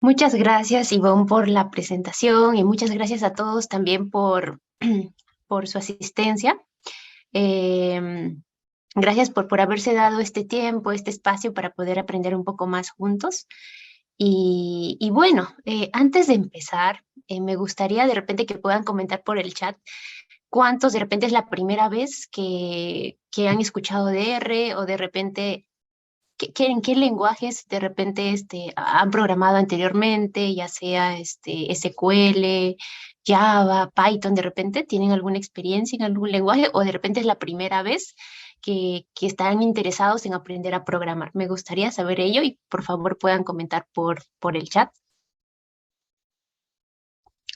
Muchas gracias, Ivonne, por la presentación y muchas gracias a todos también por su asistencia. Em, Gracias por haberse dado este tiempo, este espacio para poder aprender un poco más juntos. Y bueno, antes de empezar, me gustaría de repente que puedan comentar por el chat cuántos de repente es la primera vez que han escuchado de R o de repente en qué lenguajes de repente han programado anteriormente, ya sea SQL, Java, Python, de repente tienen alguna experiencia en algún lenguaje o de repente es la primera vez que están interesados en aprender a programar. Me gustaría saber ello y por favor puedan comentar por el chat.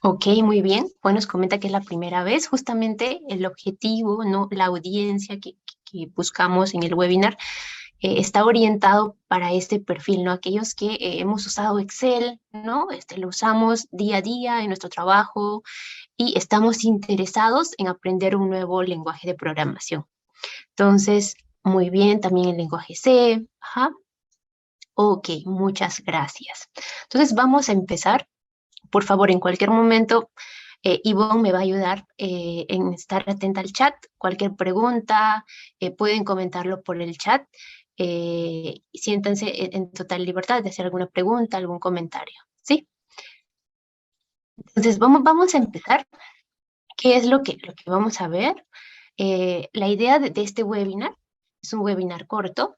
Ok, muy bien. Bueno, nos comenta que es la primera vez. Justamente el objetivo, ¿no? La audiencia que buscamos en el webinar está orientado para este perfil, ¿no? Aquellos que hemos usado Excel, ¿no? Lo usamos día a día en nuestro trabajo y estamos interesados en aprender un nuevo lenguaje de programación. Entonces, muy bien, también el lenguaje C. Ajá. Ok, muchas gracias. Entonces, vamos a empezar. Por favor, en cualquier momento, Ivonne me va a ayudar en estar atenta al chat. Cualquier pregunta, pueden comentarlo por el chat. Siéntanse en total libertad de hacer alguna pregunta, algún comentario. ¿Sí? Entonces, vamos a empezar. ¿Qué es lo que vamos a ver? La idea de este webinar, es un webinar corto,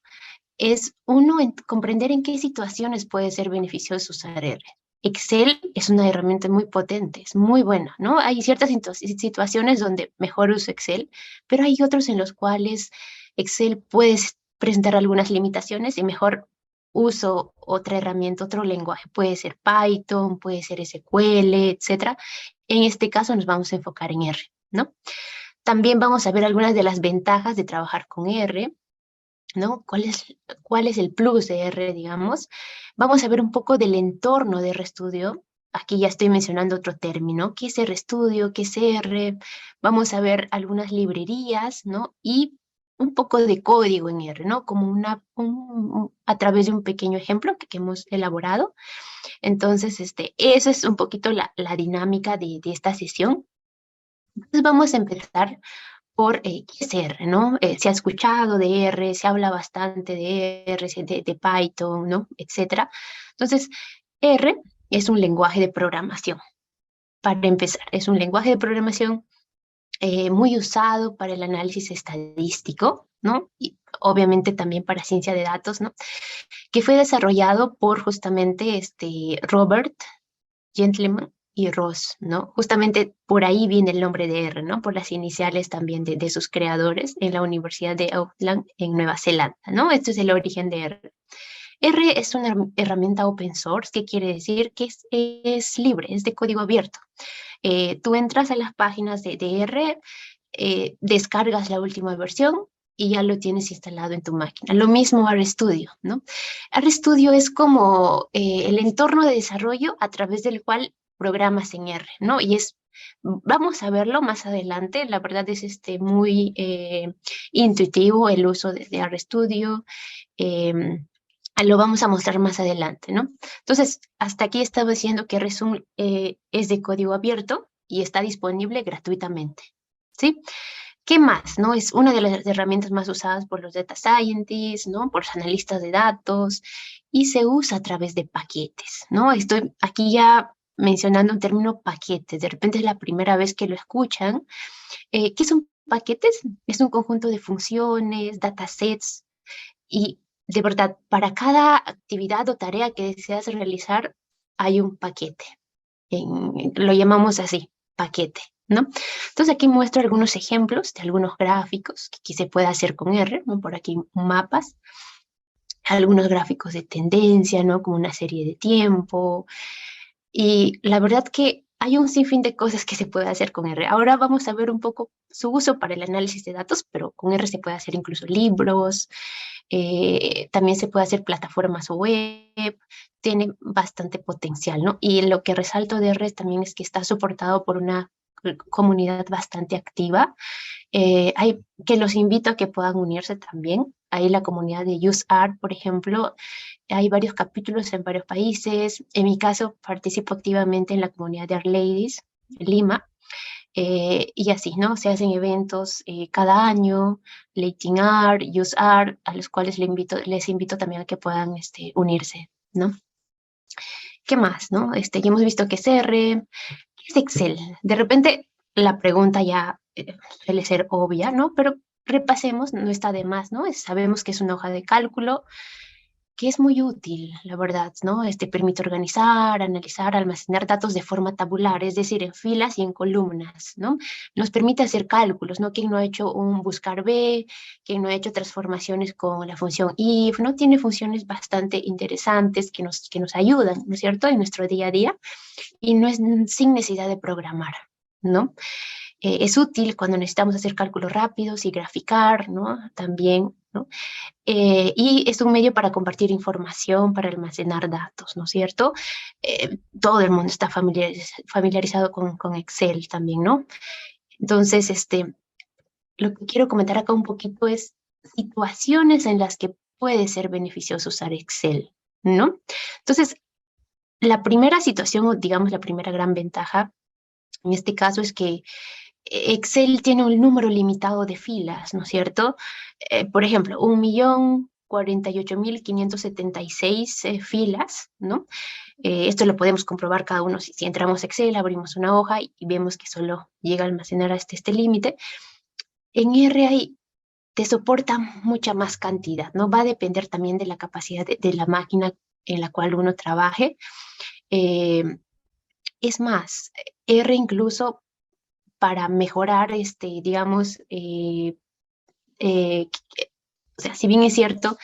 es uno comprender en qué situaciones puede ser beneficioso usar R. Excel es una herramienta muy potente, es muy buena, ¿no? Hay ciertas situaciones donde mejor uso Excel, pero hay otros en los cuales Excel puede presentar algunas limitaciones y mejor uso otra herramienta, otro lenguaje. Puede ser Python, puede ser SQL, etcétera. En este caso nos vamos a enfocar en R, ¿no? También vamos a ver algunas de las ventajas de trabajar con R, ¿no? ¿Cuál es el plus de R, digamos? Vamos a ver un poco del entorno de RStudio. Aquí ya estoy mencionando otro término. ¿Qué es RStudio? ¿Qué es R? Vamos a ver algunas librerías, ¿no? Y un poco de código en R, ¿no? Como a través de un pequeño ejemplo que hemos elaborado. Entonces, eso es un poquito la dinámica de esta sesión. Entonces vamos a empezar por qué es R, ¿no? Se ha escuchado de R, se habla bastante de R, de Python, ¿no? Etcétera. Entonces, R es un lenguaje de programación. Para empezar, es un lenguaje de programación muy usado para el análisis estadístico, ¿no? Y obviamente también para ciencia de datos, ¿no? Que fue desarrollado por justamente Robert Gentleman y Ross, ¿no? Justamente por ahí viene el nombre de R, ¿no? Por las iniciales también de sus creadores en la Universidad de Auckland, en Nueva Zelanda, ¿no? Este es el origen de R. R es una herramienta open source, que quiere decir que es libre, es de código abierto. Tú entras a las páginas de R, descargas la última versión y ya lo tienes instalado en tu máquina. Lo mismo RStudio, ¿no? RStudio es como el entorno de desarrollo a través del cual programas en R, ¿no? Vamos a verlo más adelante, la verdad es muy intuitivo el uso de RStudio, lo vamos a mostrar más adelante, ¿no? Entonces, hasta aquí estaba diciendo que Resume es de código abierto y está disponible gratuitamente, ¿sí? ¿Qué más? ¿No? Es una de las herramientas más usadas por los data scientists, ¿no? Por los analistas de datos y se usa a través de paquetes, ¿no? Estoy aquí ya mencionando un término paquetes. De repente es la primera vez que lo escuchan. ¿Qué son paquetes? Es un conjunto de funciones, datasets y de verdad, para cada actividad o tarea que deseas realizar hay un paquete. Lo llamamos así, paquete, ¿no? Entonces aquí muestro algunos ejemplos de algunos gráficos que se puede hacer con R, ¿no? Por aquí mapas, algunos gráficos de tendencia, ¿no? Como una serie de tiempo. Y la verdad que hay un sinfín de cosas que se puede hacer con R. Ahora vamos a ver un poco su uso para el análisis de datos, pero con R se puede hacer incluso libros, también se puede hacer plataformas web, tiene bastante potencial, ¿no? Y lo que resalto de R también es que está soportado por una comunidad bastante activa. Hay que los invito a que puedan unirse también. Hay la comunidad de UseArt, por ejemplo. Hay varios capítulos en varios países. En mi caso, participo activamente en la comunidad de Art Ladies, Lima. Y así, ¿no? Se hacen eventos cada año, Latin Art, UseArt, a los cuales les invito también a que puedan unirse, ¿no? ¿Qué más, no? Ya hemos visto que es R, ¿qué es Excel? De repente la pregunta ya suele ser obvia, ¿no? Pero repasemos, no está de más, ¿no? Sabemos que es una hoja de cálculo que es muy útil, la verdad, ¿no? Permite organizar, analizar, almacenar datos de forma tabular, es decir, en filas y en columnas, ¿no? Nos permite hacer cálculos, ¿no? Quien no ha hecho un buscar B, quien no ha hecho transformaciones con la función if, ¿no? Tiene funciones bastante interesantes que nos ayudan, ¿no es cierto?, en nuestro día a día, y no es sin necesidad de programar, ¿no? Es útil cuando necesitamos hacer cálculos rápidos y graficar, ¿no? También, ¿no? Y es un medio para compartir información, para almacenar datos, ¿no es cierto? Todo el mundo está familiarizado con Excel también, ¿no? Entonces, lo que quiero comentar acá un poquito es situaciones en las que puede ser beneficioso usar Excel, ¿no? Entonces, la primera situación, o digamos la primera gran ventaja, en este caso es que Excel tiene un número limitado de filas, ¿no es cierto? Por ejemplo, 1.048.576 filas, ¿no? Esto lo podemos comprobar cada uno si entramos a Excel, abrimos una hoja y vemos que solo llega a almacenar hasta este límite. En R te soporta mucha más cantidad, ¿no? Va a depender también de la capacidad de la máquina en la cual uno trabaje. Es más, R incluso para mejorar, digamos, o sea, si bien es cierto,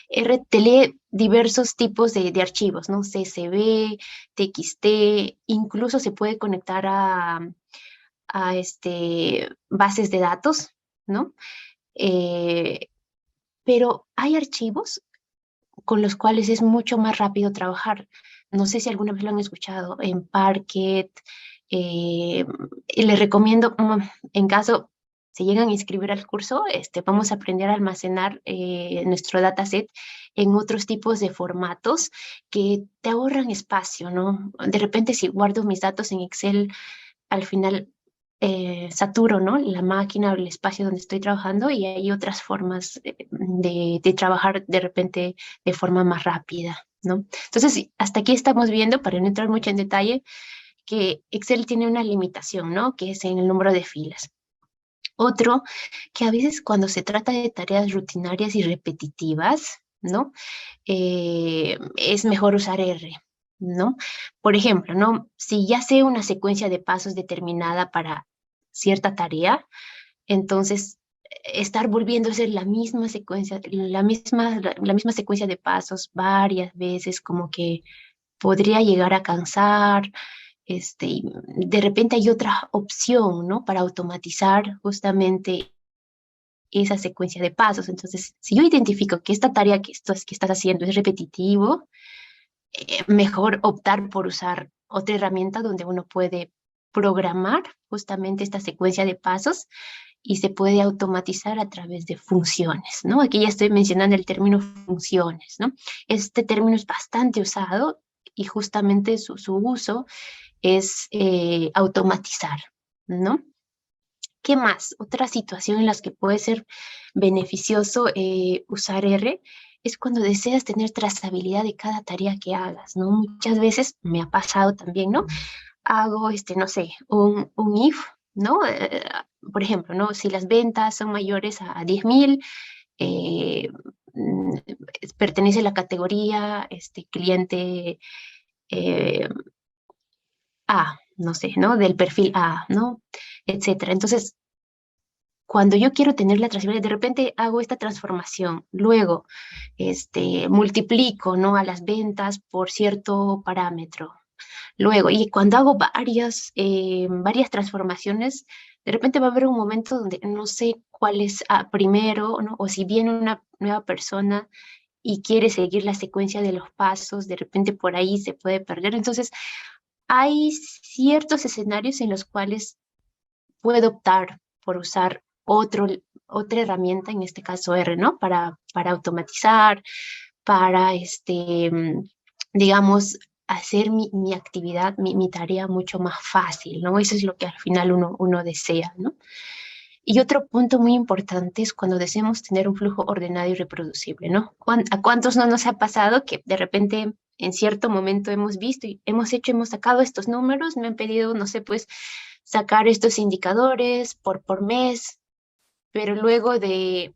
R te lee diversos tipos de archivos, ¿no? CSV, TXT, incluso se puede conectar a bases de datos, ¿no? Pero hay archivos con los cuales es mucho más rápido trabajar. No sé si alguna vez lo han escuchado en Parquet. Les recomiendo, en caso se llegan a inscribir al curso, vamos a aprender a almacenar nuestro dataset en otros tipos de formatos que te ahorran espacio, ¿no? De repente, si guardo mis datos en Excel, al final saturo, ¿no? La máquina o el espacio donde estoy trabajando, y hay otras formas de trabajar de repente de forma más rápida, ¿no? Entonces, sí, hasta aquí estamos viendo, para no entrar mucho en detalle, que Excel tiene una limitación, ¿no? Que es en el número de filas. Otro, que a veces cuando se trata de tareas rutinarias y repetitivas, ¿no? Es mejor usar R, ¿no? Por ejemplo, ¿no? Si ya sé una secuencia de pasos determinada para cierta tarea, entonces estar volviendo a hacer la misma secuencia, la misma secuencia de pasos varias veces, como que podría llegar a cansar. Y de repente hay otra opción, ¿no? Para automatizar justamente esa secuencia de pasos. Entonces, si yo identifico que esta tarea que estás haciendo es repetitivo, mejor optar por usar otra herramienta donde uno puede programar justamente esta secuencia de pasos y se puede automatizar a través de funciones, ¿no? Aquí ya estoy mencionando el término funciones, ¿no? Este término es bastante usado y justamente su uso es automatizar, ¿no? ¿Qué más? Otra situación en la que puede ser beneficioso usar R es cuando deseas tener trazabilidad de cada tarea que hagas, ¿no? Muchas veces me ha pasado también, ¿no? Hago, no sé, un if, ¿no? Por ejemplo, ¿no? Si las ventas son mayores a 10.000, eh, mm, pertenece a la categoría cliente eh, A, no sé, ¿no? Del perfil A, ¿no? Etcétera. Entonces, cuando yo quiero tener la trazabilidad, de repente hago esta transformación, luego multiplico, ¿no? A las ventas por cierto parámetro. Luego, y cuando hago varias transformaciones, de repente va a haber un momento donde no sé cuál es primero, ¿no? O si viene una nueva persona y quiere seguir la secuencia de los pasos, de repente por ahí se puede perder. Entonces, hay ciertos escenarios en los cuales puede optar por usar otra herramienta, en este caso R, ¿no? Para automatizar, para, digamos, hacer mi actividad, mi tarea mucho más fácil, ¿no? Eso es lo que al final uno desea, ¿no? Y otro punto muy importante es cuando deseamos tener un flujo ordenado y reproducible, ¿no? ¿A cuántos no nos ha pasado que de repente en cierto momento hemos visto y hemos sacado estos números, me han pedido, no sé, pues sacar estos indicadores por mes, pero luego de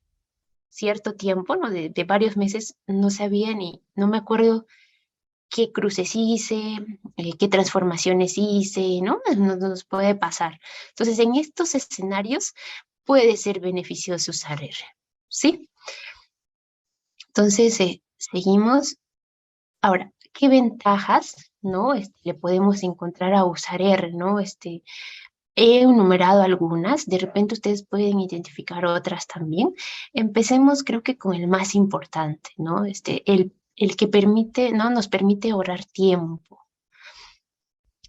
cierto tiempo, ¿no? De varios meses, no sabía ni, no me acuerdo qué cruces hice, qué transformaciones hice, ¿no? Nos puede pasar. Entonces, en estos escenarios puede ser beneficioso usar R, ¿sí? Entonces, seguimos. Ahora, ¿qué ventajas, no? Le podemos encontrar a usar R, ¿no? He enumerado algunas, de repente ustedes pueden identificar otras también. Empecemos, creo que con el más importante, ¿no? El que permite, ¿no? Nos permite ahorrar tiempo,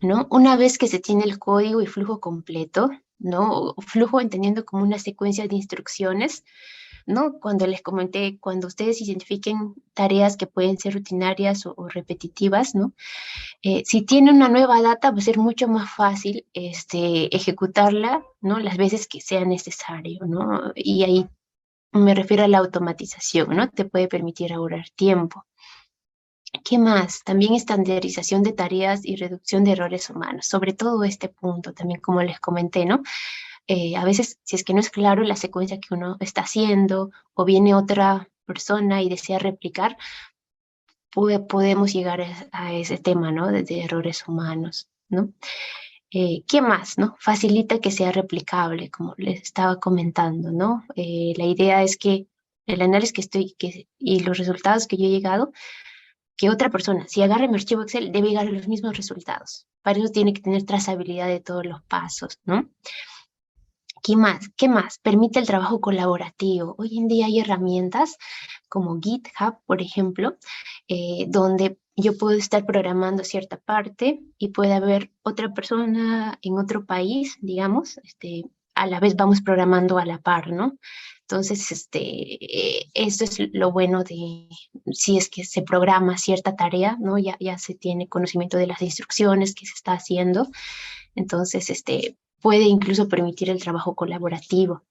¿no? Una vez que se tiene el código y flujo completo, ¿no? Flujo entendiendo como una secuencia de instrucciones, ¿no? Cuando les comenté, cuando ustedes identifiquen tareas que pueden ser rutinarias o repetitivas, ¿no? Si tiene una nueva data, va a ser mucho más fácil ejecutarla, ¿no? Las veces que sea necesario, ¿no? Y ahí me refiero a la automatización, ¿no? Te puede permitir ahorrar tiempo. ¿Qué más? También estandarización de tareas y reducción de errores humanos. Sobre todo este punto, también como les comenté, ¿no? A veces, si es que no es claro la secuencia que uno está haciendo o viene otra persona y desea replicar, podemos llegar a ese tema, ¿no? De errores humanos, ¿no? ¿Qué más, no? Facilita que sea replicable, como les estaba comentando, ¿no? La idea es que el análisis y los resultados que yo he llegado, que otra persona, si agarra mi archivo Excel, debe llegar a los mismos resultados. Para eso tiene que tener trazabilidad de todos los pasos, ¿no? ¿Qué más? ¿Qué más? Permite el trabajo colaborativo. Hoy en día hay herramientas como GitHub, por ejemplo, donde yo puedo estar programando cierta parte y puede haber otra persona en otro país, digamos, a la vez vamos programando a la par, ¿no? Entonces, eso es lo bueno de si es que se programa cierta tarea, ¿no? Ya se tiene conocimiento de las instrucciones que se está haciendo. Entonces, puede incluso permitir el trabajo colaborativo.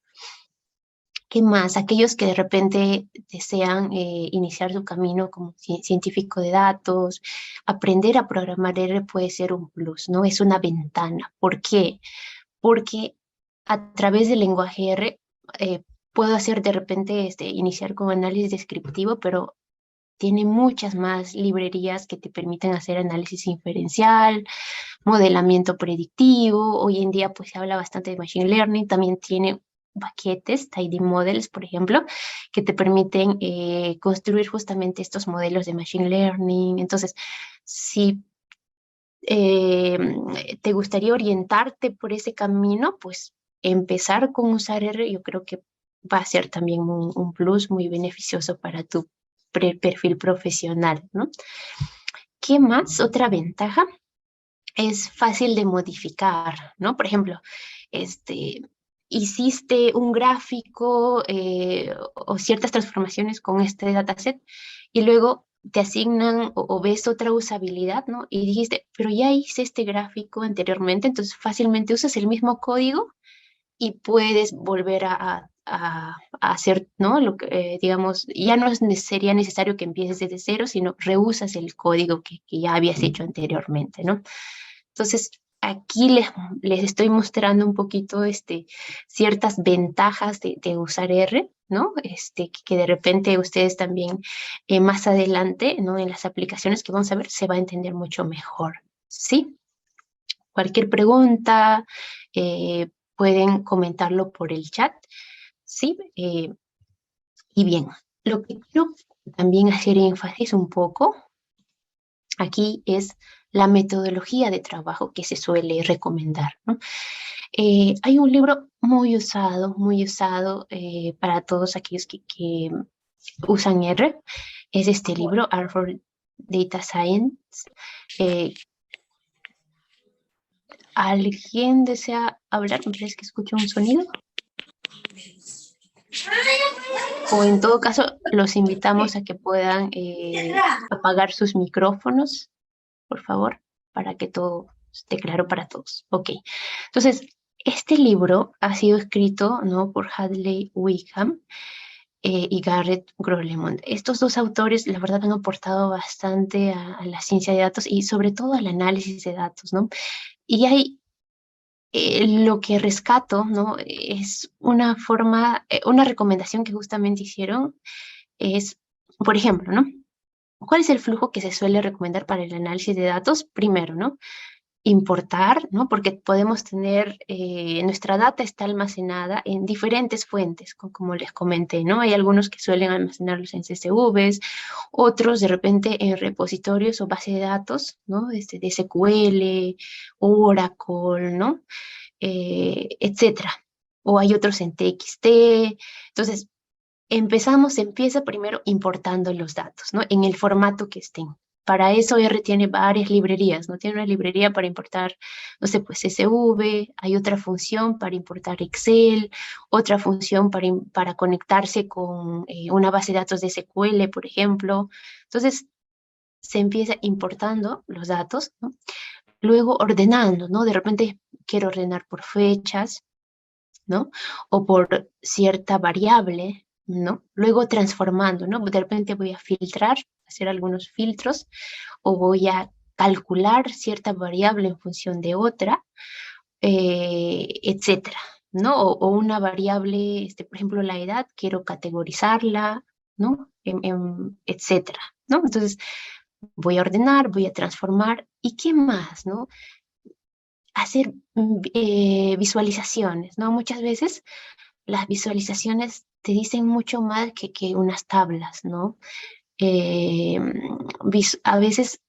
¿Qué más? Aquellos que de repente desean iniciar su camino como científico de datos, aprender a programar R puede ser un plus, ¿no? Es una ventana. ¿Por qué? Porque a través del lenguaje R puedo hacer de repente iniciar con análisis descriptivo, pero tiene muchas más librerías que te permiten hacer análisis inferencial, modelamiento predictivo. Hoy en día pues se habla bastante de machine learning, también tiene paquetes, tidy models, por ejemplo, que te permiten construir justamente estos modelos de machine learning. Entonces, si eh, te gustaría orientarte por ese camino, pues empezar con usar R, yo creo que va a ser también un plus muy beneficioso para tu perfil profesional, ¿no? ¿Qué más? Otra ventaja es fácil de modificar, ¿no? Por ejemplo, hiciste un gráfico o ciertas transformaciones con este dataset y luego te asignan o ves otra usabilidad, ¿no? Y dijiste, pero ya hice este gráfico anteriormente, entonces fácilmente usas el mismo código y puedes volver a hacer, ¿no? Lo que, digamos, ya no sería necesario que empieces desde cero, sino reusas el código que ya habías hecho anteriormente, ¿no? Entonces, aquí les estoy mostrando un poquito ciertas ventajas de usar R, ¿no? Que de repente ustedes también más adelante, ¿no? En las aplicaciones que vamos a ver, se va a entender mucho mejor, ¿sí? Cualquier pregunta, pueden comentarlo por el chat, ¿sí? Y bien, lo que quiero también hacer énfasis un poco aquí es la metodología de trabajo que se suele recomendar, ¿no? Hay un libro muy usado para todos aquellos que usan R. Es este libro, R for Data Science. ¿Alguien desea hablar? Me parece que escucho un sonido. O en todo caso, los invitamos a que puedan apagar sus micrófonos, por favor, para que todo esté claro para todos. Ok, entonces, este libro ha sido escrito, ¿no?, por Hadley Wickham y Garrett Grolemond. Estos dos autores, la verdad, han aportado bastante a la ciencia de datos y sobre todo al análisis de datos, ¿no? Y hay lo que rescato, ¿no?, es una forma, una recomendación que justamente hicieron es, por ejemplo, ¿no? ¿Cuál es el flujo que se suele recomendar para el análisis de datos? Primero, ¿no?, importar, ¿no? Porque podemos tener, nuestra data está almacenada en diferentes fuentes, como les comenté, ¿no? Hay algunos que suelen almacenarlos en CSVs, otros de repente en repositorios o base de datos, ¿no? De SQL, Oracle, ¿no? Etcétera. O hay otros en TXT. Entonces, empieza primero importando los datos, ¿no? En el formato que estén. Para eso R tiene varias librerías, ¿no? Tiene una librería para importar, no sé, pues CSV, hay otra función para importar Excel, otra función para conectarse con una base de datos de SQL, por ejemplo. Entonces, se empieza importando los datos, ¿no? Luego ordenando, ¿no? De repente quiero ordenar por fechas, ¿no? O por cierta variable, ¿no? Luego transformando, ¿no? De repente voy a filtrar, hacer algunos filtros, o voy a calcular cierta variable en función de otra, etcétera, ¿no? O una variable, por ejemplo, la edad, quiero categorizarla, ¿no? Etcétera, ¿no? Entonces, voy a ordenar, voy a transformar, ¿y qué más, no? Hacer visualizaciones, ¿no? Muchas veces las visualizaciones te dicen mucho más que unas tablas, ¿no? Eh, a veces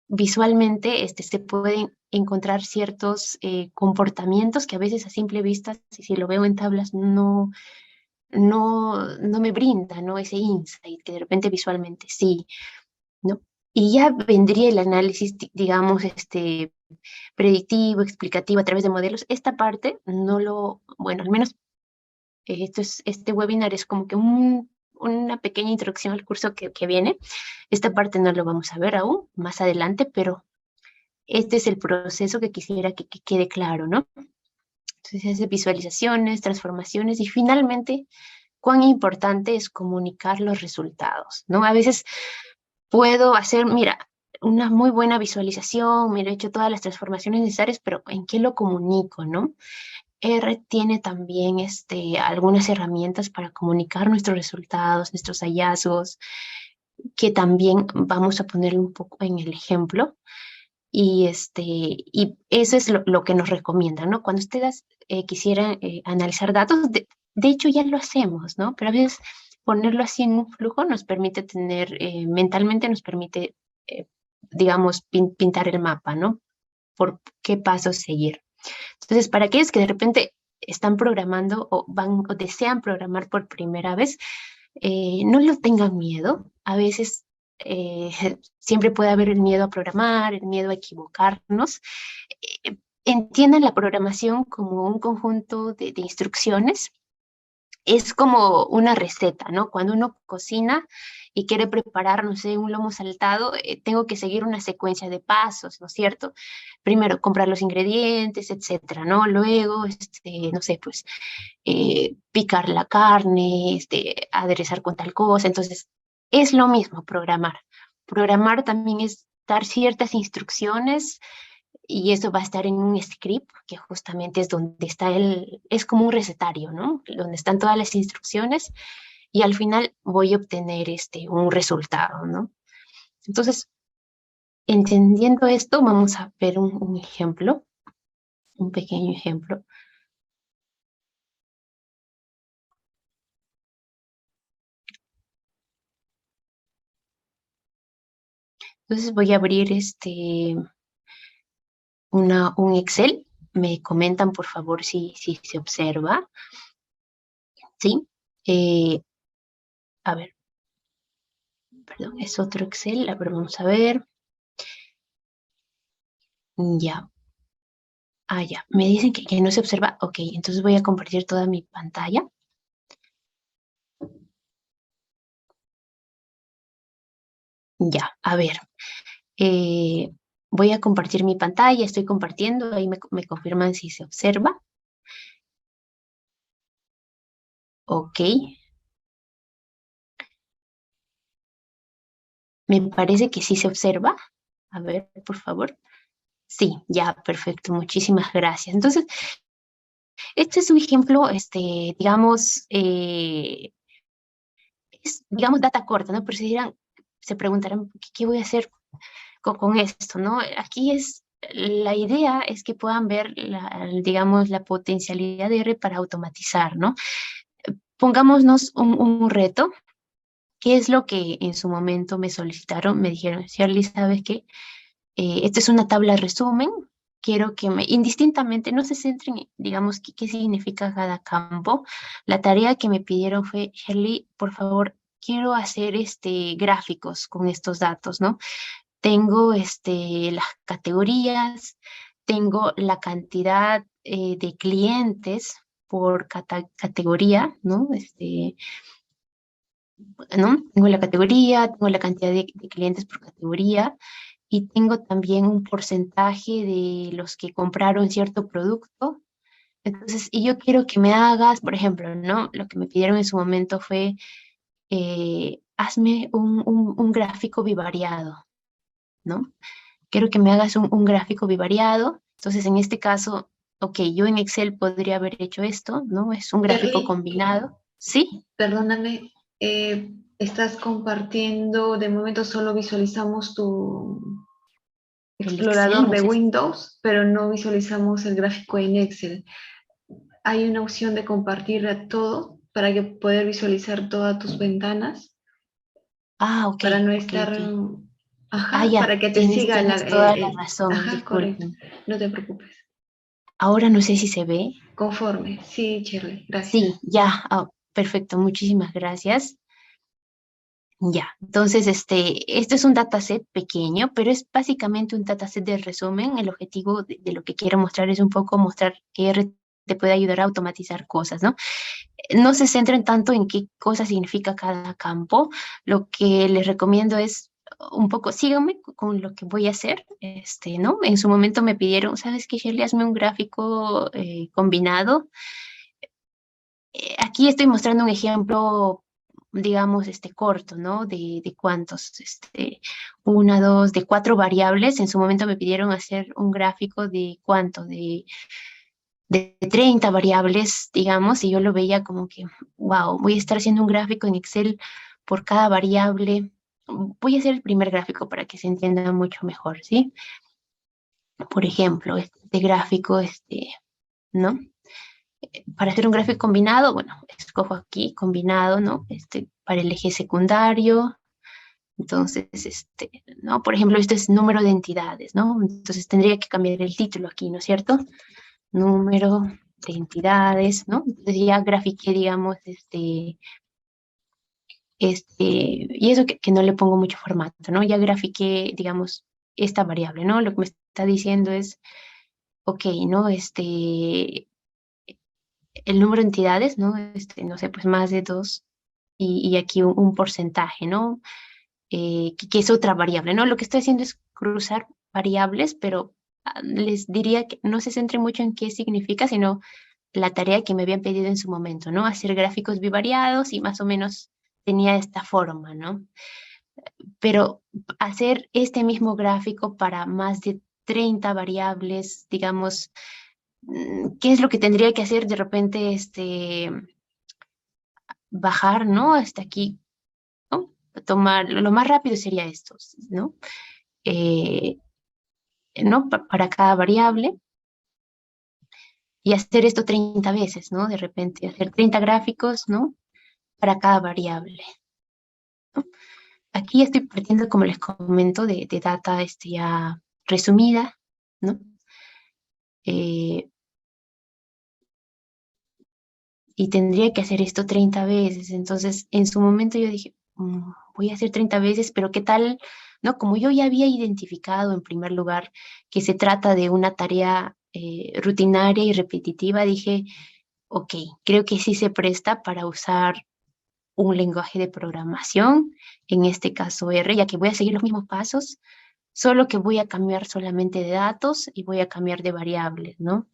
visualmente se pueden encontrar ciertos comportamientos que a veces a simple vista, si lo veo en tablas, no me brinda, ¿no?, ese insight que de repente visualmente sí, ¿no? Y ya vendría el análisis, digamos, predictivo, explicativo a través de modelos. Esta parte no lo, bueno, al menos este webinar es como que una pequeña introducción al curso que viene. Esta parte no lo vamos a ver aún, más adelante, pero este es el proceso que quisiera que quede claro, ¿no? Entonces, hace visualizaciones, transformaciones y finalmente, cuán importante es comunicar los resultados, ¿no? A veces puedo hacer, mira, una muy buena visualización, mira, he hecho todas las transformaciones necesarias, pero ¿en qué lo comunico, no? R tiene también algunas herramientas para comunicar nuestros resultados, nuestros hallazgos, que también vamos a poner un poco en el ejemplo. Y eso es lo que nos recomiendan, ¿no? Cuando ustedes quisieran analizar datos, de hecho ya lo hacemos, ¿no? Pero a veces ponerlo así en un flujo nos permite tener, mentalmente nos permite, eh, digamos, pintar el mapa, ¿no? Por qué pasos seguir. Entonces, para aquellos que de repente están programando o desean programar por primera vez, no lo tengan miedo. A veces siempre puede haber el miedo a programar, el miedo a equivocarnos. Entiendan la programación como un conjunto de instrucciones. Es como una receta, ¿no? Cuando uno cocina y quiere preparar, no sé, un lomo saltado, tengo que seguir una secuencia de pasos, ¿no es cierto? Primero, comprar los ingredientes, etcétera, ¿no? Luego, no sé, pues, picar la carne, aderezar con tal cosa. Entonces, es lo mismo programar. Programar también es dar ciertas instrucciones y eso va a estar en un script, que justamente es donde está es como un recetario, ¿no? Donde están todas las instrucciones y al final voy a obtener un resultado, ¿no? Entonces, entendiendo esto, vamos a ver un ejemplo, un pequeño ejemplo. Entonces voy a abrir un Excel. Me comentan, por favor, si se observa. ¿Sí? A ver, perdón, es otro Excel. A ver, vamos a ver. Ya. Ah, ya, me dicen que no se observa. Ok, entonces voy a compartir toda mi pantalla. Ya, a ver. eh, Voy a compartir mi pantalla, estoy compartiendo, ahí me confirman si se observa. Ok, me parece que sí se observa. A ver, por favor. Sí, ya, perfecto, muchísimas gracias. Entonces, este es un ejemplo, digamos, es, digamos, data corta, ¿no? Pero se preguntarán, ¿qué voy a hacer con esto, ¿no? Aquí es, la idea es que puedan ver, digamos, la potencialidad de R para automatizar, ¿no? Pongámonos un reto. ¿Qué es lo que en su momento me solicitaron? Me dijeron, Shirley, ¿sabes qué? Esta es una tabla resumen. Quiero que indistintamente, no se centren, digamos, qué significa cada campo. La tarea que me pidieron fue, Shirley, por favor, quiero hacer gráficos con estos datos, ¿no? Tengo las categorías, tengo la cantidad de clientes por categoría, ¿no? ¿No? Tengo la categoría, tengo la cantidad de clientes por categoría y tengo también un porcentaje de los que compraron cierto producto. Entonces, y yo quiero que me hagas, por ejemplo, ¿no? Lo que me pidieron en su momento fue, hazme un gráfico bivariado, ¿no? Quiero que me hagas un gráfico bivariado. Entonces, en este caso, ok, yo en Excel podría haber hecho esto, ¿no? Es un gráfico Shirley, combinado. ¿Sí? perdóname, estás compartiendo, de momento solo visualizamos tu El Excel, explorador no de sé si... Windows, pero no visualizamos el gráfico en Excel. Hay una opción de compartir a todo para que poder visualizar todas tus ventanas, Ah, ok, para no ok, estar, ok. Ah, ajá, ya, para que te siga tienes toda la razón, ajá, correcto, disculpen. no te preocupes. Ahora no sé si se ve. Conforme, sí, Shirley, gracias. Sí, ya, perfecto, muchísimas gracias. Ya, entonces este es un dataset pequeño, pero es básicamente un dataset de resumen. El objetivo de lo que quiero mostrar es un poco mostrar que R te puede ayudar a automatizar cosas, ¿no? No se centren tanto en qué cosa significa cada campo. Lo que les recomiendo es un poco, síganme con lo que voy a hacer, ¿no? En su momento me pidieron, ¿sabes qué, Shirley? Hazme un gráfico combinado. Aquí estoy mostrando un ejemplo, digamos, corto, ¿no? De cuántos, una, dos, de 4 variables. En su momento me pidieron hacer un gráfico de cuánto, de 30 variables, digamos, y yo lo veía como que, wow, voy a estar haciendo un gráfico en Excel por cada variable. Voy a hacer el primer gráfico para que se entienda mucho mejor, ¿sí? Por ejemplo, este gráfico, ¿no? Para hacer un gráfico combinado, bueno, escojo aquí combinado, ¿no? Para el eje secundario. Entonces, ¿no? Por ejemplo, esto es número de entidades, ¿no? Entonces tendría que cambiar el título aquí, ¿no es cierto? Número de entidades, ¿no? Entonces ya grafiqué, digamos, y eso que no le pongo mucho formato, ¿no? Ya grafiqué, digamos, esta variable, ¿no? Lo que me está diciendo es, ok, ¿no? El número de entidades, ¿no? No sé, pues más de dos, y aquí un porcentaje, ¿no? Que es otra variable, ¿no? Lo que estoy haciendo es cruzar variables, pero les diría que no se centre mucho en qué significa, sino la tarea que me habían pedido en su momento, ¿no? Hacer gráficos bivariados y más o menos tenía esta forma, ¿no? Pero hacer este mismo gráfico para más de 30 variables, digamos, ¿qué es lo que tendría que hacer de repente, bajar, ¿no? Hasta aquí, ¿no? Tomar, lo más rápido sería esto, ¿no? Eh, ¿No? Para cada variable y hacer esto 30 veces, ¿no? De repente hacer 30 gráficos, ¿no? Para cada variable, ¿no? Aquí estoy partiendo, como les comento, de data ya resumida, ¿no? Eh, y tendría que hacer esto 30 veces. Entonces, en su momento yo dije, voy a hacer 30 veces, pero ¿qué tal? ¿No? Como yo ya había identificado en primer lugar que se trata de una tarea rutinaria y repetitiva, dije, ok, creo que sí se presta para usar un lenguaje de programación, en este caso R, ya que voy a seguir los mismos pasos, solo que voy a cambiar solamente de datos y voy a cambiar de variables, ¿no?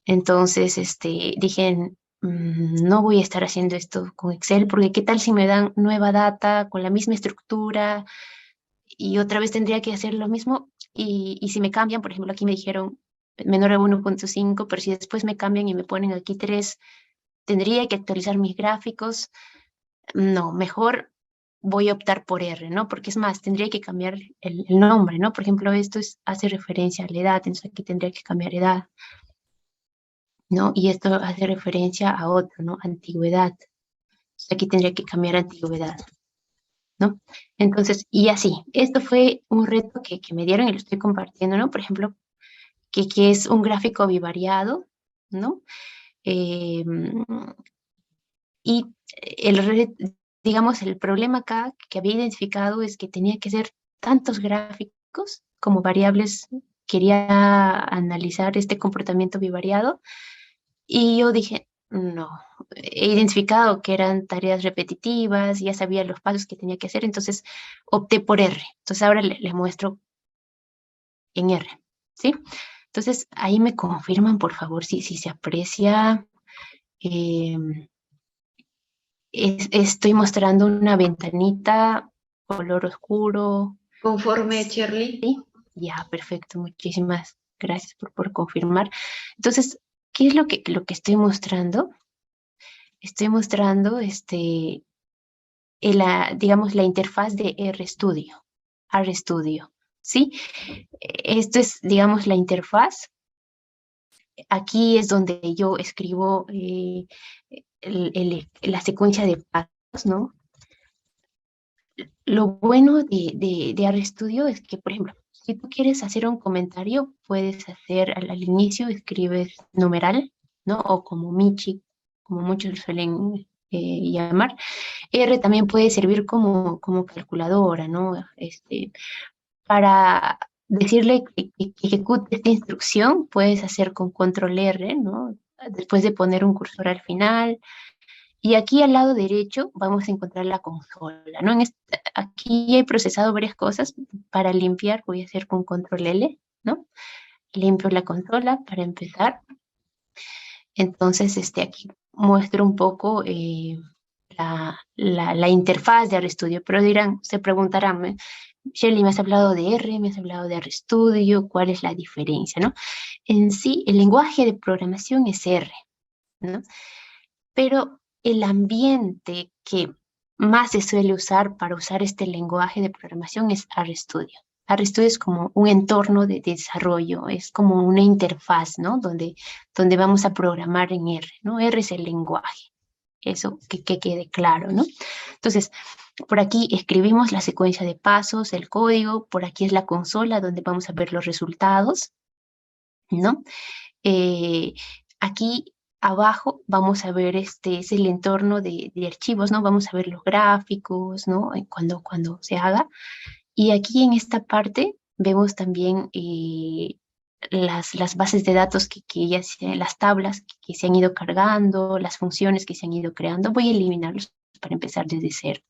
Entonces, dije, no voy a estar haciendo esto con Excel, porque qué tal si me dan nueva data con la misma estructura y otra vez tendría que hacer lo mismo. Y si me cambian, por ejemplo, aquí me dijeron menor a 1.5, pero si después me cambian y me ponen aquí 3, tendría que actualizar mis gráficos. No, mejor voy a optar por R, ¿no? Porque es más, tendría que cambiar el nombre, ¿no? Por ejemplo, esto hace referencia a la edad, entonces aquí tendría que cambiar edad, ¿no? Y esto hace referencia a otro, ¿no? Antigüedad. Entonces aquí tendría que cambiar antigüedad, ¿no? Entonces, y así, esto fue un reto que me dieron y lo estoy compartiendo, ¿no? Por ejemplo, que es un gráfico bivariado, ¿no? Eh, y digamos, el problema acá que había identificado es que tenía que ser tantos gráficos como variables. Quería analizar este comportamiento bivariado y yo dije, no, he identificado que eran tareas repetitivas, ya sabía los pasos que tenía que hacer, entonces opté por R. Entonces ahora le muestro en R, ¿sí? Entonces ahí me confirman, por favor, si se aprecia. em, Estoy mostrando una ventanita color oscuro. Conforme, Shirley. Sí, ya, perfecto. Muchísimas gracias por confirmar. Entonces, ¿qué es lo que estoy mostrando? Estoy mostrando, digamos, la interfaz de RStudio. RStudio, ¿sí? Esto es, digamos, la interfaz. Aquí es donde yo escribo la secuencia de pasos, ¿no? Lo bueno de RStudio es que, por ejemplo, si tú quieres hacer un comentario, puedes hacer al inicio, escribes numeral, ¿no? O como Michi, como muchos lo suelen llamar. R también puede servir como calculadora, ¿no? Para decirle que ejecute esta instrucción, puedes hacer con control R, ¿no? Después de poner un cursor al final. Y aquí al lado derecho vamos a encontrar la consola, ¿no? Aquí he procesado varias cosas. Para limpiar voy a hacer con control L, ¿no? Limpio la consola para empezar. Entonces, aquí muestro un poco la interfaz de RStudio, pero se preguntarán, Shelly, me has hablado de R, me has hablado de RStudio, ¿cuál es la diferencia, no? En sí, el lenguaje de programación es R, ¿no? Pero el ambiente que más se suele usar para usar este lenguaje de programación es RStudio. RStudio es como un entorno de desarrollo, es como una interfaz, ¿no? Donde vamos a programar en R, ¿no? R es el lenguaje, eso que quede claro, ¿no? Entonces, por aquí escribimos la secuencia de pasos, el código, por aquí es la consola donde vamos a ver los resultados, ¿no? Aquí abajo vamos a ver, es el entorno de archivos, ¿no? Vamos a ver los gráficos, ¿no? Cuando se haga. Y aquí en esta parte vemos también las bases de datos las tablas que se han ido cargando, las funciones que se han ido creando. Voy a eliminarlos para empezar desde cero,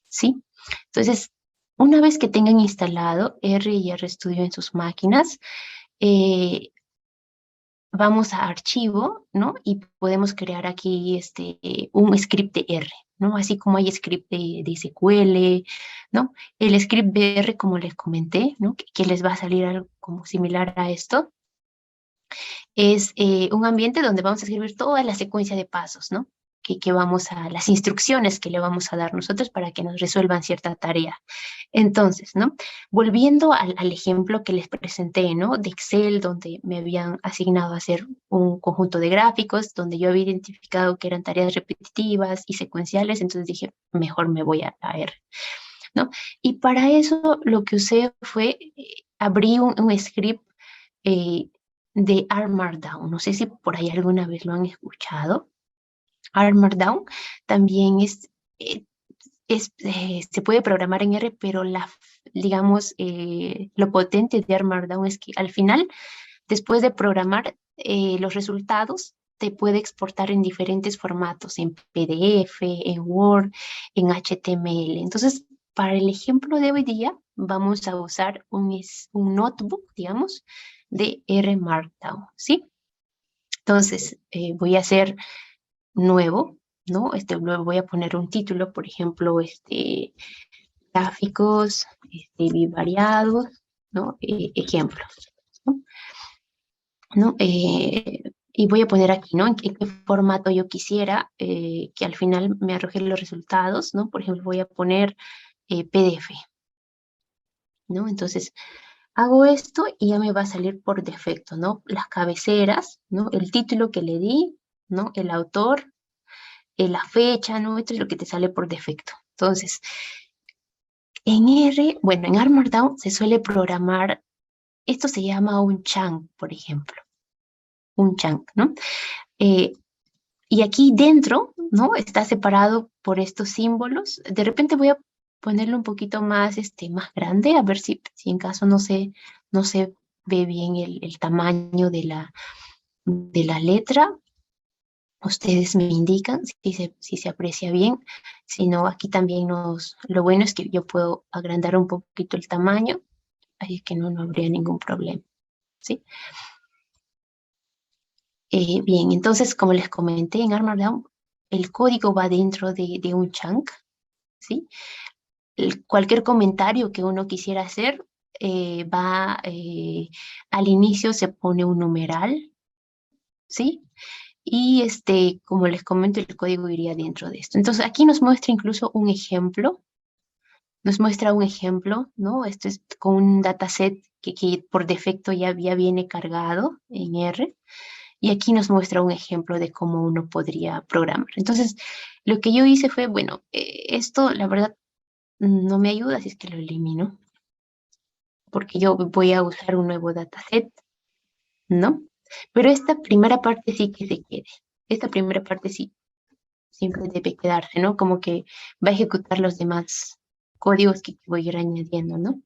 ¿sí? Entonces, una vez que tengan instalado R y RStudio en sus máquinas, vamos a archivo, ¿no? Y podemos crear aquí un script de R, ¿no? Así como hay script de SQL, ¿no? El script de R, como les comenté, ¿no? Que les va a salir algo como similar a esto, es un ambiente donde vamos a escribir toda la secuencia de pasos, ¿no? Las instrucciones que le vamos a dar nosotros para que nos resuelvan cierta tarea. Entonces, ¿no? Volviendo al ejemplo que les presenté, ¿no? De Excel, donde me habían asignado a hacer un conjunto de gráficos, donde yo había identificado que eran tareas repetitivas y secuenciales, entonces dije, mejor me voy a R, ¿no? Y para eso lo que usé fue, abrí un script eh, de R Markdown. No sé si por ahí alguna vez lo han escuchado. R Markdown también se puede programar en R, pero digamos, lo potente de R Markdown es que al final después de programar los resultados, te puede exportar en diferentes formatos, en PDF, en Word, en HTML. Entonces, para el ejemplo de hoy día, vamos a usar un notebook, digamos, de R Markdown, ¿sí? Entonces, voy a hacer nuevo, ¿no? Luego voy a poner un título, por ejemplo, gráficos bivariados, ¿no? Ejemplos, ¿no? ¿No? Y voy a poner aquí, ¿no? En qué formato yo quisiera que al final me arroje los resultados, ¿no? Por ejemplo, voy a poner PDF, ¿no? Entonces, hago esto y ya me va a salir por defecto, ¿no? Las cabeceras, ¿no? El título que le di, ¿no? El autor, la fecha, ¿no? Esto es lo que te sale por defecto. Entonces, en en R Markdown se suele programar, esto se llama un chunk, por ejemplo, un chunk, ¿no? Y aquí dentro, ¿no? Está separado por estos símbolos. De repente voy a ponerlo un poquito más, más grande, a ver si en caso no se ve bien el tamaño de la letra. Ustedes me indican si se aprecia bien. Si no, aquí también lo bueno es que yo puedo agrandar un poquito el tamaño, así que no habría ningún problema, ¿sí? Bien, entonces, como les comenté en R Markdown, el código va dentro de un chunk, ¿sí? Cualquier comentario que uno quisiera hacer al inicio se pone un numeral, ¿sí? Y como les comento, el código iría dentro de esto. Entonces, aquí nos muestra incluso un ejemplo, ¿no? Esto es con un dataset que por defecto ya viene cargado en R. Y aquí nos muestra un ejemplo de cómo uno podría programar. Entonces, lo que yo hice fue, bueno, esto la verdad no me ayuda, así es que lo elimino, porque yo voy a usar un nuevo dataset, ¿no? Pero esta primera parte sí que se quede. Esta primera parte sí, siempre debe quedarse, ¿no? Como que va a ejecutar los demás códigos que voy a ir añadiendo, ¿no?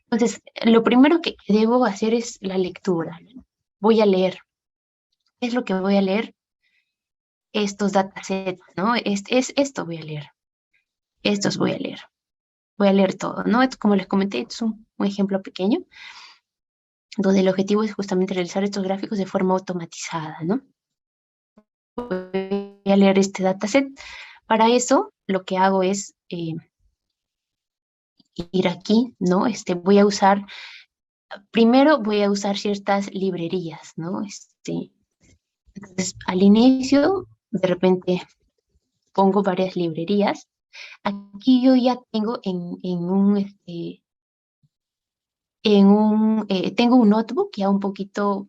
Entonces, lo primero que debo hacer es la lectura. Voy a leer. ¿Qué es lo que voy a leer? Estos datasets, ¿no? Esto voy a leer. Estos voy a leer. Voy a leer todo, ¿no? Como les comenté, es un ejemplo pequeño, donde el objetivo es justamente realizar estos gráficos de forma automatizada, ¿no? Voy a leer este dataset. Para eso, lo que hago es ir aquí, ¿no? Primero voy a usar ciertas librerías, ¿no? Entonces, al inicio, de repente pongo varias librerías. Aquí yo ya tengo tengo un notebook ya un poquito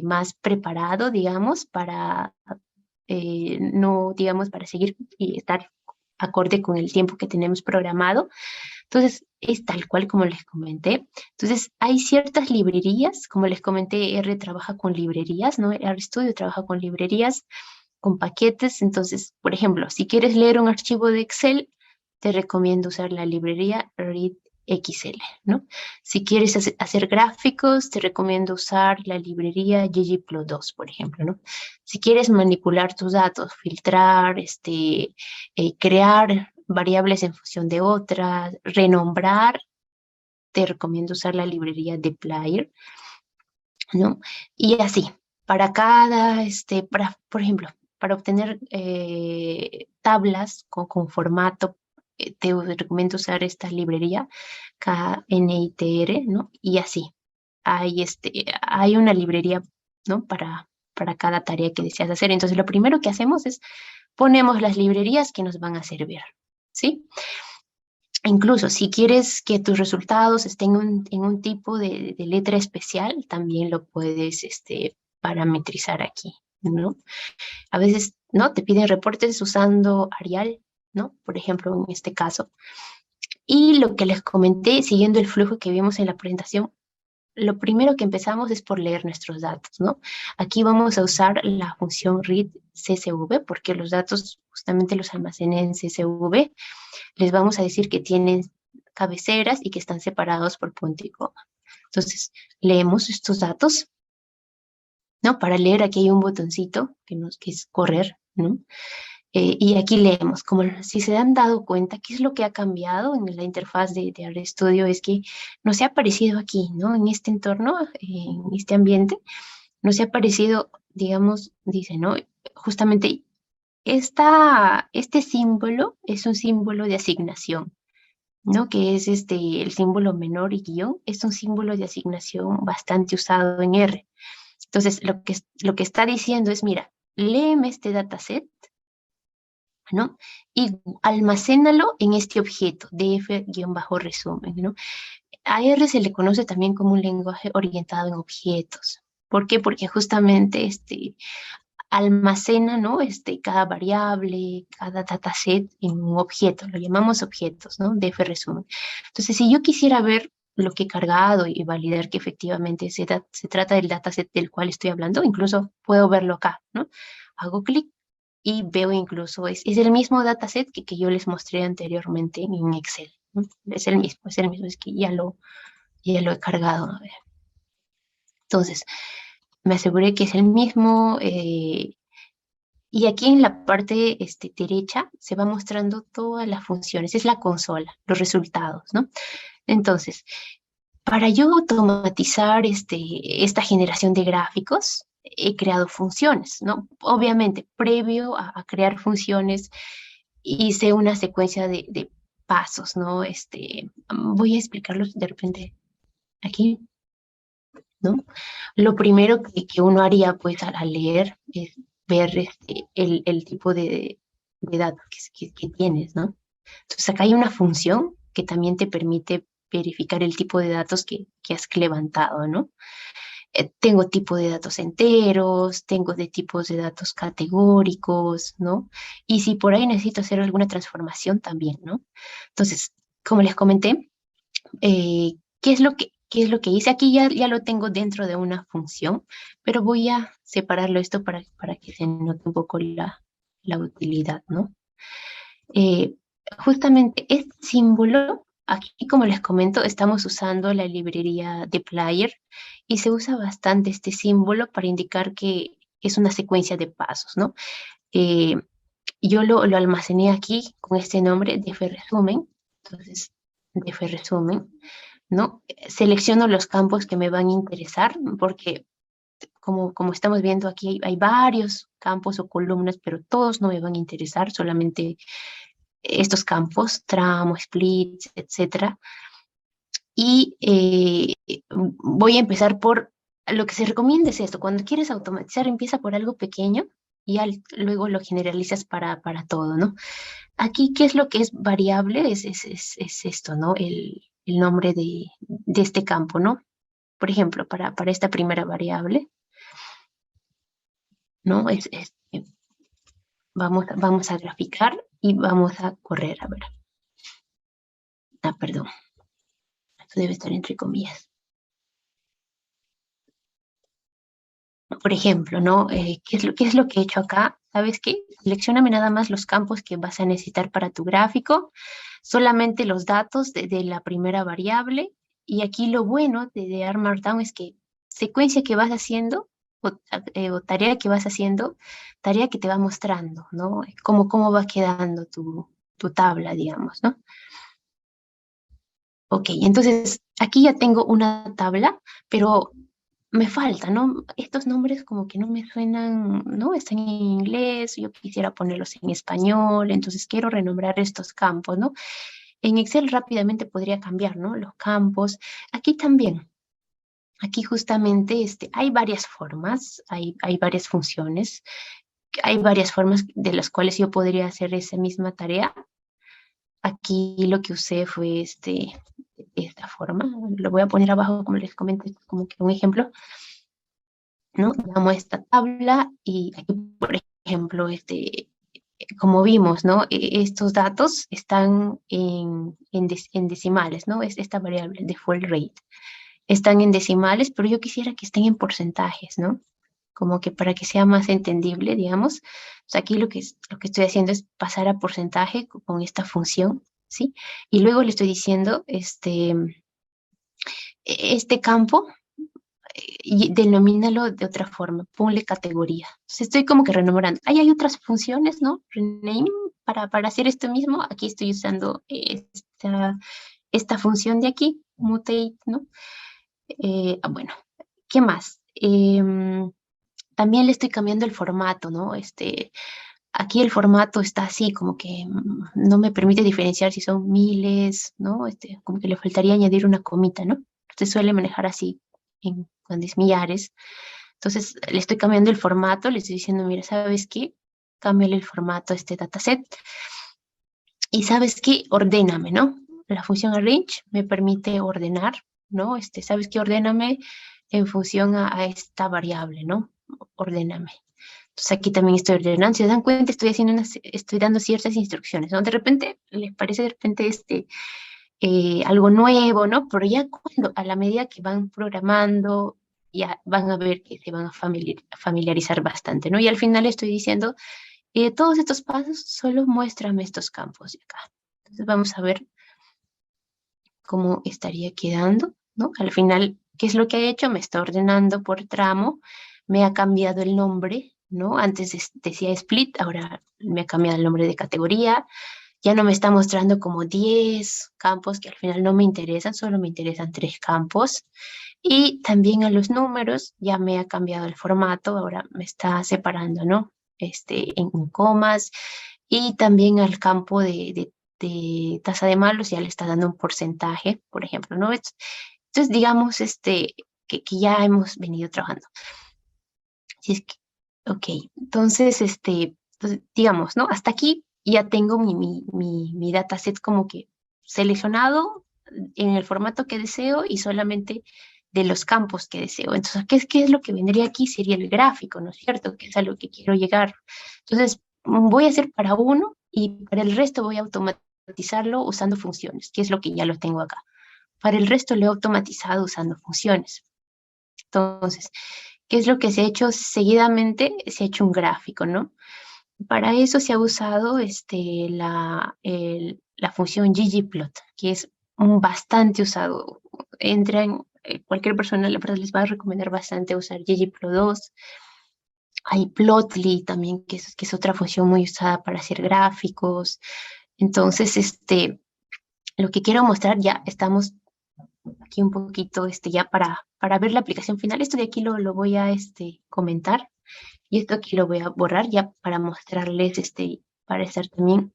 más preparado, digamos, no, digamos, para seguir y estar acorde con el tiempo que tenemos programado. Entonces, es tal cual como les comenté. Entonces, hay ciertas librerías, como les comenté, R trabaja con librerías, ¿no? RStudio trabaja con librerías, con paquetes. Entonces, por ejemplo, si quieres leer un archivo de Excel, te recomiendo usar la librería readXL, ¿no? Si quieres hacer gráficos, te recomiendo usar la librería ggplot2, por ejemplo, ¿no? Si quieres manipular tus datos, filtrar, crear variables en función de otras, renombrar, te recomiendo usar la librería dplyr, ¿no? Y así, para por ejemplo, para obtener tablas con formato, te recomiendo usar esta librería KNITR, ¿no? Y así, hay una librería, ¿no? Para cada tarea que deseas hacer. Entonces, lo primero que hacemos es ponemos las librerías que nos van a servir, ¿sí? Incluso si quieres que tus resultados estén en un tipo de letra especial, también lo puedes parametrizar aquí, ¿no? A veces, ¿no? Te piden reportes usando Arial, ¿no? Por ejemplo, en este caso. Y lo que les comenté, siguiendo el flujo que vimos en la presentación, lo primero que empezamos es por leer nuestros datos, ¿no? Aquí vamos a usar la función read CSV porque los datos justamente los almacené en CSV. Les vamos a decir que tienen cabeceras y que están separados por punto y coma. Entonces, leemos estos datos ¿no? Para leer aquí hay un botoncito que es correr, ¿no? Y aquí leemos, como si se han dado cuenta, qué es lo que ha cambiado en la interfaz de RStudio, es que nos ha aparecido aquí, ¿no? En este entorno, en este ambiente, nos ha aparecido, digamos, dice, ¿no? Justamente este símbolo es un símbolo de asignación, ¿no? Que es el símbolo menor y guión, es un símbolo de asignación bastante usado en R. Entonces, lo que está diciendo es, mira, léeme este dataset, ¿no? Y almacénalo en este objeto, df-resumen, ¿no? A R se le conoce también como un lenguaje orientado en objetos. ¿Por qué? Porque justamente almacena, ¿no? Cada variable, cada dataset en un objeto, lo llamamos objetos, ¿no? df-resumen. Entonces, si yo quisiera ver lo que he cargado y validar que efectivamente se trata del dataset del cual estoy hablando, incluso puedo verlo acá, ¿no? Hago clic y veo incluso, es el mismo dataset que yo les mostré anteriormente en Excel, ¿no? Es el mismo, es que ya lo he cargado. A ver. Entonces, me aseguré que es el mismo, y aquí en la parte derecha se va mostrando todas las funciones, es la consola, los resultados, ¿no? Entonces, para yo automatizar esta generación de gráficos, he creado funciones, ¿no? Obviamente, previo a crear funciones, hice una secuencia de pasos, ¿no? Voy a explicarlos de repente aquí, ¿no? Lo primero que uno haría, pues, al leer es ver el tipo de datos que tienes, ¿no? Entonces, acá hay una función que también te permite verificar el tipo de datos que has levantado, ¿no? Tengo tipo de datos enteros, tengo de tipos de datos categóricos, ¿no? Y si por ahí necesito hacer alguna transformación también, ¿no? Entonces, como les comenté, ¿qué es lo que hice? Aquí ya lo tengo dentro de una función, pero voy a separarlo esto para que se note un poco la utilidad, ¿no? Eh, Justamente este símbolo, aquí como les comento, estamos usando la librería de Player y se usa bastante este símbolo para indicar que es una secuencia de pasos, ¿no? Eh, yo lo almacené aquí con este nombre, df-resumen. Entonces, df-resumen, ¿no? Selecciono los campos que me van a interesar, porque como estamos viendo aquí, hay varios campos o columnas, pero todos no me van a interesar, solamente estos campos, tramo, splits, etcétera. Y voy a empezar por lo que se recomienda es esto. Cuando quieres automatizar, empieza por algo pequeño y luego lo generalizas para todo, ¿no? Aquí, ¿qué es lo que es variable? Es esto, ¿no? El nombre de este campo, ¿no? Por ejemplo, para esta primera variable, ¿no? Vamos a graficar y vamos a correr, a ver. Ah, perdón. Esto debe estar entre comillas. Por ejemplo, ¿no? ¿Qué es lo que he hecho acá? ¿Sabes qué? Seleccióname nada más los campos que vas a necesitar para tu gráfico, solamente los datos de la primera variable, y aquí lo bueno de R Markdown es que secuencia que vas haciendo o tarea que vas haciendo, tarea que te va mostrando, ¿no? Cómo va quedando tu tabla, digamos, ¿no? Ok, entonces aquí ya tengo una tabla, pero me falta, ¿no? Estos nombres como que no me suenan, ¿no? Están en inglés, yo quisiera ponerlos en español, entonces quiero renombrar estos campos, ¿no? En Excel rápidamente podría cambiar, ¿no? Los campos. Aquí también. Aquí justamente hay varias formas, hay varias funciones, hay varias formas de las cuales yo podría hacer esa misma tarea. Aquí lo que usé fue esta forma. Lo voy a poner abajo, como les comenté, como que un ejemplo, ¿no? Damos esta tabla y aquí, por ejemplo, como vimos, ¿no? Estos datos están en decimales, ¿no? Es esta variable, default rate. Están en decimales, pero yo quisiera que estén en porcentajes, ¿no? Como que para que sea más entendible, digamos. O sea, aquí lo que estoy haciendo es pasar a porcentaje con esta función, ¿sí? Y luego le estoy diciendo, este campo y denomínalo de otra forma, ponle categoría. Entonces estoy como que renombrando. Ahí hay otras funciones, ¿no? Rename, para hacer esto mismo, aquí estoy usando esta función de aquí, mutate, ¿no? Bueno, ¿qué más? También le estoy cambiando el formato, ¿no? Aquí el formato está así, como que no me permite diferenciar si son miles, ¿no? Como que le faltaría añadir una comita, ¿no? Se suele manejar así cuando es millares. Entonces, le estoy cambiando el formato, le estoy diciendo, mira, ¿sabes qué? Cámbiale el formato a este dataset. Y ¿sabes qué? Ordéname, ¿no? La función arrange me permite ordenar, ¿no? ¿Sabes qué? Ordéname en función a esta variable, ¿no? Ordéname. Entonces aquí también estoy ordenando. Si se dan cuenta, estoy dando ciertas instrucciones, ¿no? De repente, les parece de repente algo nuevo, ¿no? Pero ya a la medida que van programando, ya van a ver que se van a familiarizar bastante, ¿no? Y al final estoy diciendo, todos estos pasos, solo muéstrame estos campos de acá. Entonces vamos a ver cómo estaría quedando, ¿no? Al final, ¿qué es lo que ha hecho? Me está ordenando por tramo, me ha cambiado el nombre, ¿no? Antes decía split, ahora me ha cambiado el nombre de categoría, ya no me está mostrando como 10 campos que al final no me interesan, solo me interesan 3 campos. Y también a los números ya me ha cambiado el formato, ahora me está separando, ¿no? En comas. Y también al campo de tasa de malos ya le está dando un porcentaje, por ejemplo, ¿no? Entonces, digamos, que ya hemos venido trabajando. Si es que, ok, entonces, digamos, ¿no? Hasta aquí ya tengo mi dataset como que seleccionado en el formato que deseo y solamente de los campos que deseo. Entonces, ¿qué es lo que vendría aquí? Sería el gráfico, ¿no es cierto? Que es a lo que quiero llegar. Entonces, voy a hacer para uno y para el resto voy a automatizarlo usando funciones, que es lo que ya lo tengo acá. Para el resto lo he automatizado usando funciones. Entonces, ¿qué es lo que se ha hecho seguidamente? Se ha hecho un gráfico, ¿no? Para eso se ha usado la función ggplot, que es bastante usado. Cualquier persona, la verdad, les va a recomendar bastante usar ggplot2. Hay plotly también, que es otra función muy usada para hacer gráficos. Entonces, lo que quiero mostrar, ya estamos aquí un poquito, ya para ver la aplicación final. Esto de aquí lo voy a comentar. Y esto aquí lo voy a borrar ya para mostrarles, para estar también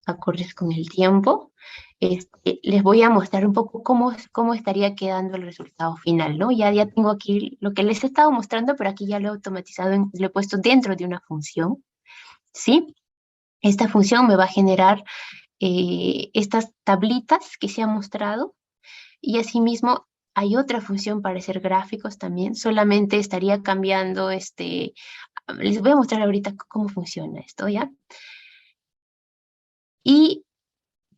acordes con el tiempo. Les voy a mostrar un poco cómo estaría quedando el resultado final, ¿no? Ya tengo aquí lo que les he estado mostrando, pero aquí ya lo he automatizado, lo he puesto dentro de una función, ¿sí? Esta función me va a generar estas tablitas que se han mostrado y asimismo hay otra función para hacer gráficos también, solamente estaría cambiando les voy a mostrar ahorita cómo funciona esto, ¿ya? Y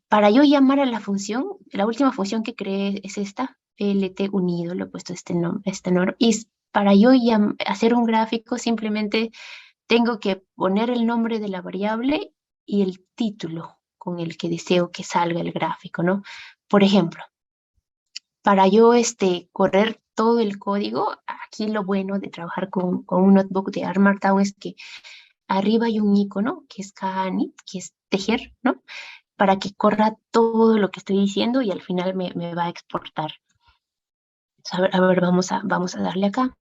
para yo llamar a la función, la última función que creé es esta, plt unido, le he puesto este nombre, y para yo hacer un gráfico simplemente tengo que poner el nombre de la variable y el título con el que deseo que salga el gráfico, ¿no? Por ejemplo, para yo correr todo el código, aquí lo bueno de trabajar con un notebook de ARM Markdown es que arriba hay un icono que es Kaanit, que es tejer, ¿no? Para que corra todo lo que estoy diciendo y al final me va a exportar. A ver, vamos a darle acá.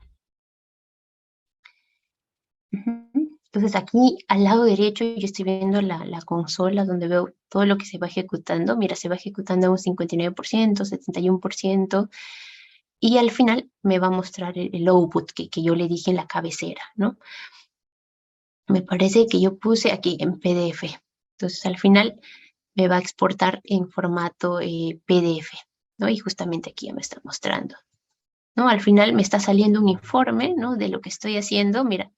Entonces aquí al lado derecho yo estoy viendo la consola donde veo todo lo que se va ejecutando. Mira, se va ejecutando a un 59%, 71%. Y al final me va a mostrar el output que yo le dije en la cabecera, ¿no? Me parece que yo puse aquí en PDF. Entonces al final me va a exportar en formato PDF, ¿no? Y justamente aquí ya me está mostrando, ¿no? Al final me está saliendo un informe, ¿no? De lo que estoy haciendo. Mira,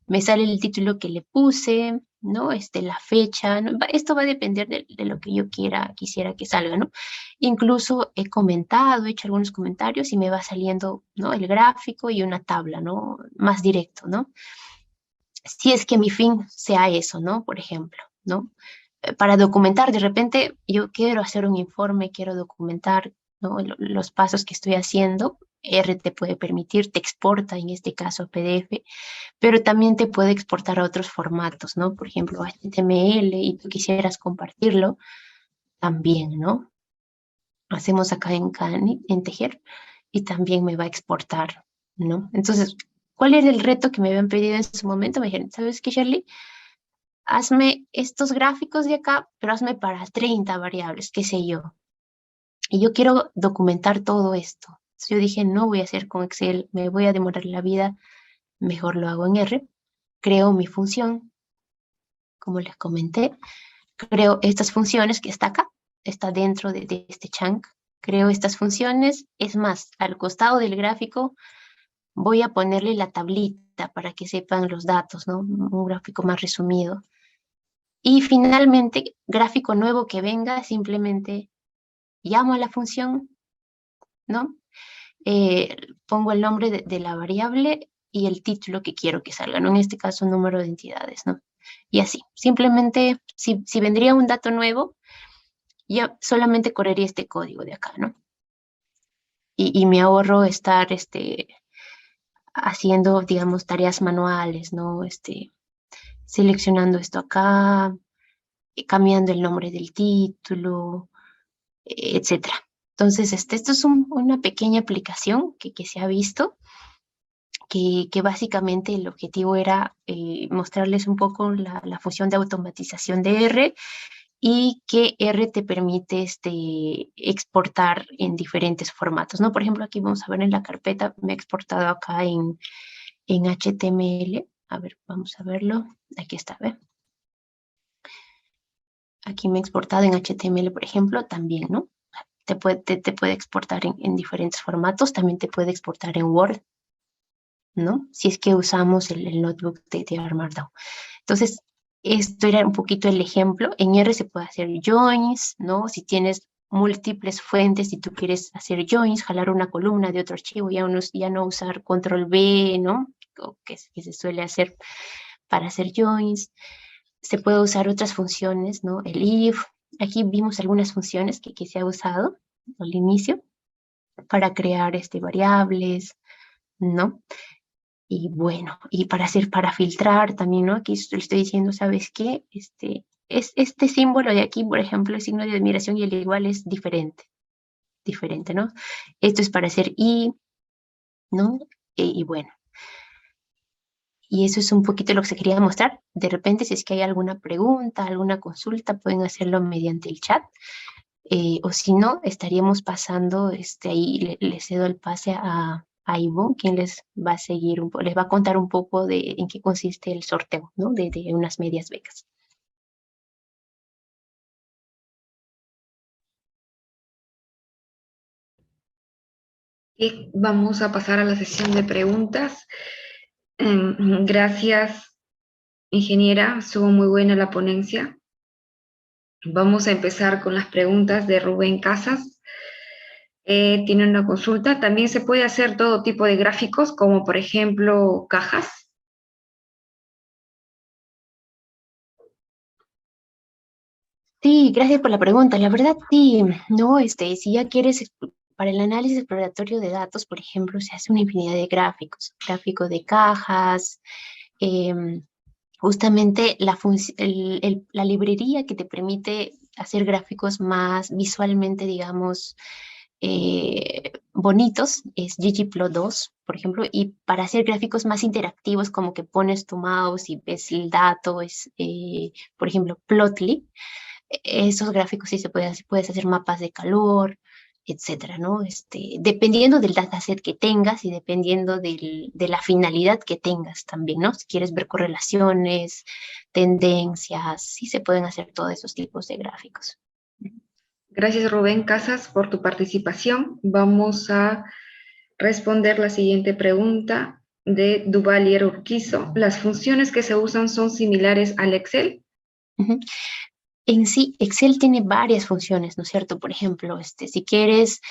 me sale el título que le puse, ¿no? La fecha, ¿no? Esto va a depender de lo que yo quisiera que salga, ¿no? Incluso he comentado, he hecho algunos comentarios y me va saliendo, ¿no? El gráfico y una tabla, ¿no? Más directo, ¿no? Si es que mi fin sea eso, ¿no? Por ejemplo, ¿no? Para documentar, de repente yo quiero hacer un informe, quiero documentar, ¿no? Los pasos que estoy haciendo, R te puede permitir, te exporta en este caso a PDF, pero también te puede exportar a otros formatos, ¿no? Por ejemplo, HTML y tú quisieras compartirlo, también, ¿no? Hacemos acá en Tejer y también me va a exportar, ¿no? Entonces, ¿cuál era el reto que me habían pedido en su momento? Me dijeron, ¿sabes qué, Shirley? Hazme estos gráficos de acá, pero hazme para 30 variables, qué sé yo. Y yo quiero documentar todo esto. Entonces yo dije, no voy a hacer con Excel, me voy a demorar la vida, mejor lo hago en R. Creo mi función, como les comenté. Creo estas funciones que está acá, está dentro de este chunk. Creo estas funciones. Es más, al costado del gráfico voy a ponerle la tablita para que sepan los datos, ¿no? Un gráfico más resumido. Y finalmente, gráfico nuevo que venga, simplemente llamo a la función, ¿no? Pongo el nombre de la variable y el título que quiero que salga, ¿no? En este caso, número de entidades, ¿no? Y así, simplemente, si vendría un dato nuevo, ya solamente correría este código de acá, ¿no? Y me ahorro estar haciendo, digamos, tareas manuales, ¿no? Seleccionando esto acá, cambiando el nombre del título, etcétera. Entonces, esto es una pequeña aplicación que se ha visto, que básicamente el objetivo era mostrarles un poco la función de automatización de R y que R te permite exportar en diferentes formatos, ¿no? Por ejemplo, aquí vamos a ver en la carpeta, me he exportado acá en HTML. A ver, vamos a verlo. Aquí está, ¿ve? Aquí me he exportado en HTML, por ejemplo, también, ¿no? Te puede exportar en diferentes formatos, también te puede exportar en Word, ¿no? Si es que usamos el notebook de R Markdown. Entonces, esto era un poquito el ejemplo. En R se puede hacer joins, ¿no? Si tienes múltiples fuentes y tú quieres hacer joins, jalar una columna de otro archivo, ya no usar control V, ¿no? O que se suele hacer para hacer joins. Se puede usar otras funciones, ¿no? El if. Aquí vimos algunas funciones que se ha usado al inicio para crear variables, ¿no? Y bueno, y para filtrar también, ¿no? Aquí le estoy diciendo, ¿sabes qué? Este símbolo de aquí, por ejemplo, el signo de admiración y el igual es diferente, ¿no? Esto es para hacer y, ¿no? Y bueno, y eso es un poquito lo que se quería mostrar. De repente, si es que hay alguna pregunta, alguna consulta, pueden hacerlo mediante el chat. O si no, estaríamos pasando, ahí le cedo el pase a Ivonne, quien les va a seguir, les va a contar un poco de en qué consiste el sorteo, ¿no? De unas medias becas. Y vamos a pasar a la sesión de preguntas. Gracias, ingeniera. Estuvo muy buena la ponencia. Vamos a empezar con las preguntas de Rubén Casas. Tiene una consulta. También se puede hacer todo tipo de gráficos, como por ejemplo cajas. Sí, gracias por la pregunta. La verdad, sí, ¿no? Si ya quieres, para el análisis exploratorio de datos, por ejemplo, se hace una infinidad de gráficos. Gráfico de cajas, justamente la librería que te permite hacer gráficos más visualmente, digamos, bonitos es ggplot2, por ejemplo, y para hacer gráficos más interactivos, como que pones tu mouse y ves el dato, por ejemplo, Plotly. Esos gráficos sí se pueden hacer, puedes hacer mapas de calor, etcétera, ¿no? Dependiendo del dataset que tengas y dependiendo de la finalidad que tengas también, ¿no? Si quieres ver correlaciones, tendencias, sí se pueden hacer todos esos tipos de gráficos. Gracias, Rubén Casas, por tu participación. Vamos a responder la siguiente pregunta de Duvalier Urquizo. ¿Las funciones que se usan son similares al Excel? En sí, Excel tiene varias funciones, ¿no es cierto? Por ejemplo, si quieres,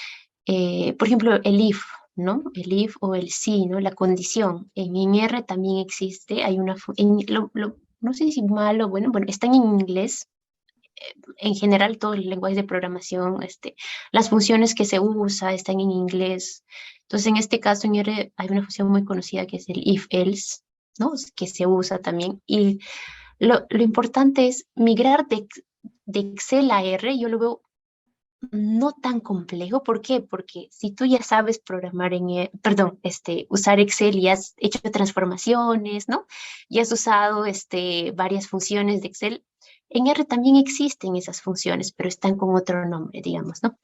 por ejemplo, el if, ¿no? El if o el si, ¿no? La condición. En R también existe, hay no sé si malo o bueno, están en inglés. En general, todo el lenguaje de programación, las funciones que se usa están en inglés. Entonces, en este caso, en R hay una función muy conocida que es el if-else, ¿no? Que se usa también. Y lo importante es migrar de Excel a R, yo lo veo no tan complejo. ¿Por qué? Porque si tú ya sabes programar perdón, usar Excel y has hecho transformaciones, ¿no? Y has usado varias funciones de Excel, en R también existen esas funciones, pero están con otro nombre, digamos, ¿no?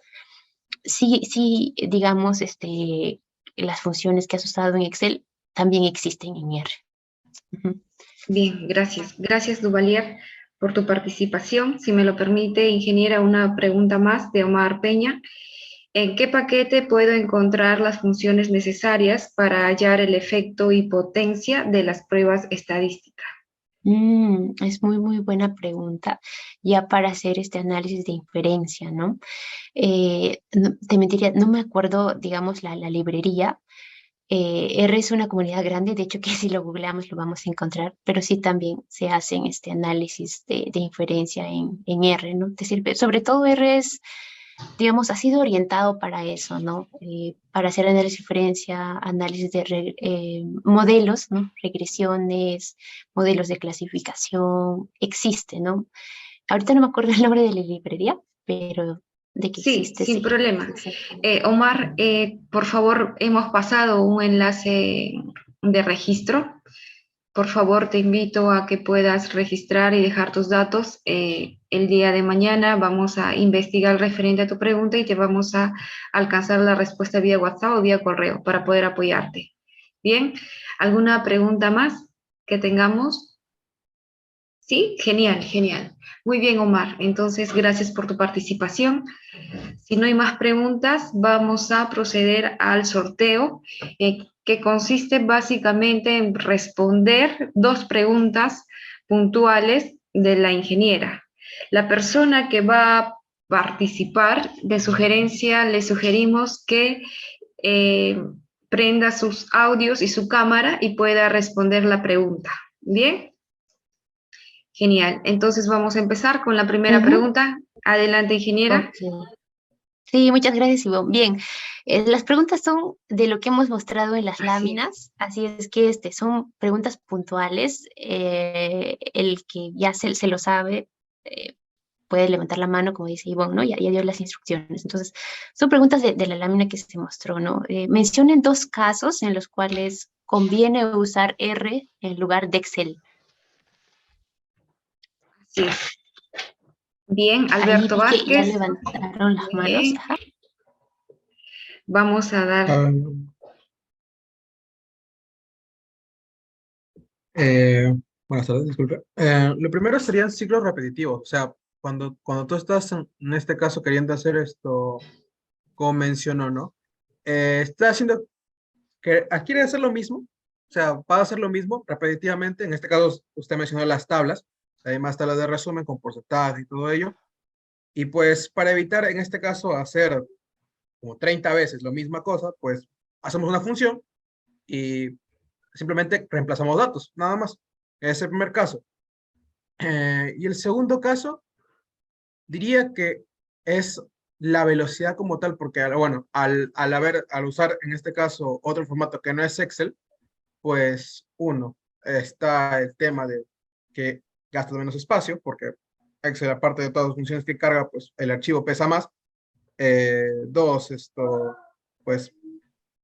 Sí, sí, digamos, las funciones que has usado en Excel también existen en R. Ujú. Bien, gracias. Gracias, Duvalier, por tu participación. Si me lo permite, ingeniera, una pregunta más de Omar Peña. ¿En qué paquete puedo encontrar las funciones necesarias para hallar el efecto y potencia de las pruebas estadísticas? Es muy, muy buena pregunta, ya para hacer este análisis de inferencia, ¿no? Te mentiría, no me acuerdo, digamos, la librería. R es una comunidad grande, de hecho que si lo googleamos lo vamos a encontrar, pero sí también se hacen este análisis de inferencia en R, ¿no? Te sirve, sobre todo R es, digamos, ha sido orientado para eso, ¿no? Para hacer análisis de inferencia, análisis de modelos, ¿no? Regresiones, modelos de clasificación, existe, ¿no? Ahorita no me acuerdo el nombre de la librería, pero de que Sí, existe, sin sí. problema. Exactamente. Omar, por favor, hemos pasado un enlace de registro. Por favor, te invito a que puedas registrar y dejar tus datos. El día de mañana vamos a investigar referente a tu pregunta y te vamos a alcanzar la respuesta vía WhatsApp o vía correo para poder apoyarte. Bien, ¿alguna pregunta más que tengamos? Sí, genial, genial. Muy bien, Omar. Entonces, gracias por tu participación. Si no hay más preguntas, vamos a proceder al sorteo, que consiste básicamente en responder dos preguntas puntuales de la ingeniera. La persona que va a participar, de sugerencia, le sugerimos que eh, prenda sus audios y su cámara y pueda responder la pregunta. ¿Bien? Genial. Entonces vamos a empezar con la primera Ujú. pregunta. Adelante, ingeniera. Ok. Sí, muchas gracias, Ivonne. Bien, las preguntas son de lo que hemos mostrado en las Así es. láminas, así es que son preguntas puntuales. El que ya se lo sabe puede levantar la mano, como dice Ivonne, ¿no? Ya dio las instrucciones. Entonces, son preguntas de la lámina que se mostró, ¿no? Mencionen dos casos en los cuales conviene usar R en lugar de Excel. Así es. Bien, Ahí Alberto vi que ya Vázquez. levantaron las manos. Bien, Ajá. vamos a dar. Ah, eh, buenas tardes, disculpe. Lo primero serían ciclos repetitivos, o sea, cuando tú estás en este caso queriendo hacer esto, como mencionó, ¿no? Está haciendo que quiere hacer lo mismo, o sea, va a hacer lo mismo repetitivamente. En este caso, usted mencionó las tablas, hay más tablas de resumen con porcentajes y todo ello. Y pues para evitar en este caso hacer como 30 veces la misma cosa, pues hacemos una función y simplemente reemplazamos datos, nada más. Ese es el primer caso. Y el segundo caso, diría que es la velocidad como tal, porque, bueno, al usar en este caso otro formato que no es Excel, pues uno, está el tema de que gasta menos espacio, porque Excel, aparte de todas las funciones que carga, pues el archivo pesa más. Dos, pues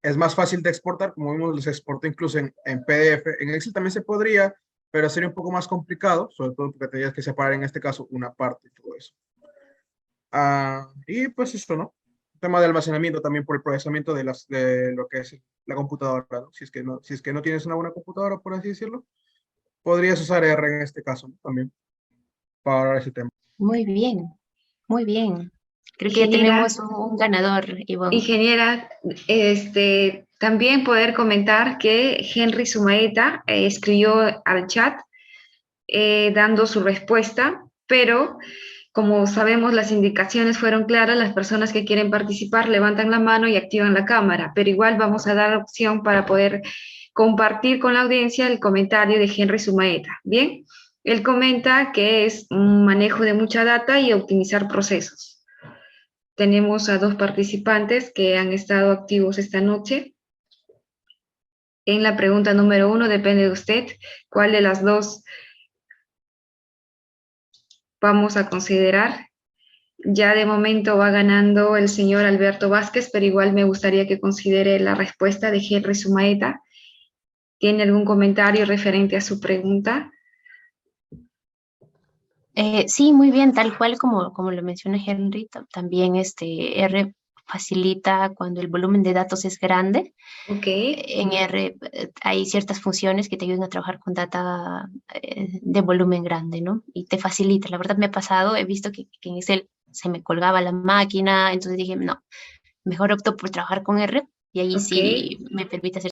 es más fácil de exportar, como vimos, los exporta incluso en PDF. En Excel también se podría, pero sería un poco más complicado, sobre todo porque tendrías que separar en este caso una parte y todo eso. Y pues esto, ¿no? Tema de almacenamiento también por el procesamiento de lo que es la computadora, ¿no? Si es que no tienes una buena computadora, por así decirlo, podrías usar R en este caso, ¿no? También para ese tema. Muy bien, muy bien. Creo que ya Ingeniera, tenemos un ganador, Ivonne. ingeniera, también poder comentar que Henry Sumaeta escribió al chat dando su respuesta, pero como sabemos, las indicaciones fueron claras, las personas que quieren participar levantan la mano y activan la cámara, pero igual vamos a dar opción para poder compartir con la audiencia el comentario de Henry Sumaeta. Bien, él comenta que es un manejo de mucha data y optimizar procesos. tenemos a 2 participantes que han estado activos esta noche. En la pregunta número 1, depende de usted cuál de las 2 vamos a considerar. Ya de momento va ganando el señor Alberto Vázquez, pero igual me gustaría que considere la respuesta de Henry Sumaeta. ¿Tiene algún comentario referente a su pregunta? Sí, muy bien, tal cual como lo menciona Henry, también R facilita cuando el volumen de datos es grande. Ok. En R hay ciertas funciones que te ayudan a trabajar con data de volumen grande, ¿no? Y te facilita. La verdad me ha pasado, he visto que en Excel se me colgaba la máquina, entonces dije, no, mejor opto por trabajar con R y ahí Ok. sí me permite hacer